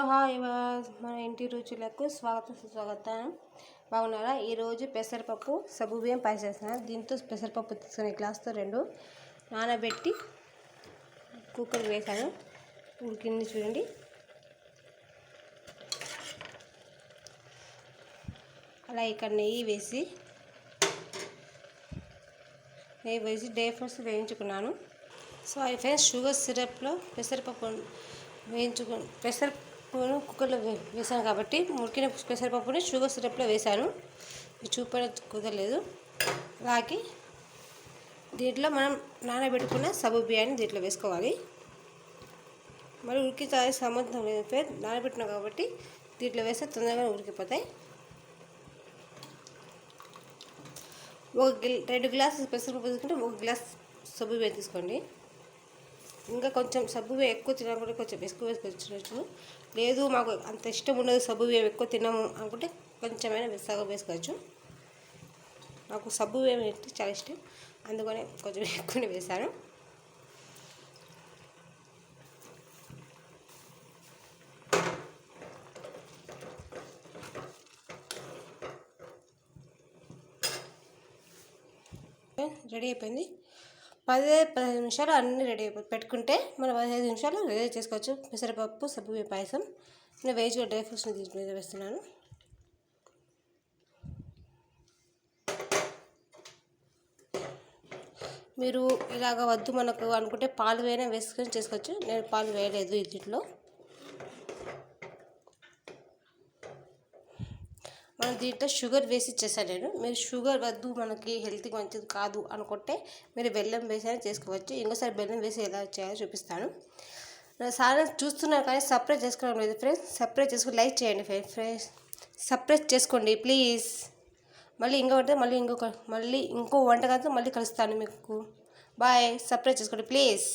Hi మన ఇంటి రుచులకు స్వాగతం సుస్వాగతం. బాగున్నారా? ఈరోజు పెసరపప్పు సగ్గు బియ్యం పాయసం చేస్తున్నాను. దీంతో పెసరపప్పు తీసుకుని గ్లాస్తో 2 నానబెట్టి కుక్కర్ వేసాను. ఉడికింది చూడండి. అలా ఇక్కడ నెయ్యి వేసి డ్రై ఫ్రూట్స్ వేయించుకున్నాను. సో అవి ఫ్రెండ్స్ షుగర్ సిరప్లో పెసరపప్పు పెసరపప్పును కుక్కర్లో వేసాను కాబట్టి ఉడికిన పెసరపప్పుని షుగర్ సిరప్లో వేసాను. చూపడం కుదరలేదు. అలాగే దీంట్లో మనం నానబెట్టుకున్న సగ్గు బియ్యాన్ని దీంట్లో వేసుకోవాలి. మరి ఉడికితే సంబంధం లేదు ఫ్రెండ్స్, నానబెట్టినాం కాబట్టి దీంట్లో వేస్తే తొందరగా ఉడికిపోతాయి. 2 గ్లాసులు పెసరపప్పు తీసుకుంటే 1 గ్లాస్ సగ్గు బియ్యం తీసుకోండి. ఇంకా కొంచెం సగ్గు బియ్యం ఎక్కువ తినకుండా కొంచెం ఎక్కువ వేసుకోవచ్చు. లేదు మాకు అంత ఇష్టం ఉండదు సగ్గు బియ్యం ఎక్కువ తినము అనుకుంటే కొంచెమైనా సగం వేసుకోవచ్చు. నాకు సగ్గు బియ్యం అంటే చాలా ఇష్టం, అందుకని కొంచెం ఎక్కువనే వేశాను. రెడీ అయిపోయింది. 15 నిమిషాలు అన్నీ రెడీ పెట్టుకుంటే మనం 15 నిమిషాలు రెడీ చేసుకోవచ్చు పెసరపప్పు సగ్గు బియ్యం పాయసం. నేను వేయించుకున్న డ్రై ఫ్రూట్స్ని దీని మీద వేస్తున్నాను. మీరు ఇలాగ వద్దు మనకు అనుకుంటే పాలు వేయనా వేసుకొని చేసుకోవచ్చు. నేను పాలు వేయలేదు దీంట్లో. మనం దీంట్లో షుగర్ వేసి చేశాను నేను. మీరు షుగర్ వద్దు మనకి హెల్త్కి మంచిది కాదు అనుకుంటే మీరు బెల్లం వేసి చేసుకోవచ్చు. ఇంకోసారి బెల్లం వేసి ఎలా చేయాలో చూపిస్తాను. సార్ చూస్తున్నారు కానీ సపరేట్ చేసుకోవడం లేదు ఫ్రెండ్స్. సపరేట్ చేసుకుని లైక్ చేయండి ఫ్రెండ్స్. సపరేట్ చేసుకోండి ప్లీజ్. మళ్ళీ ఇంకో వంటకాలతో మళ్ళీ కలుస్తాను మీకు. బాయ్. సపరేట్ చేసుకోండి ప్లీజ్.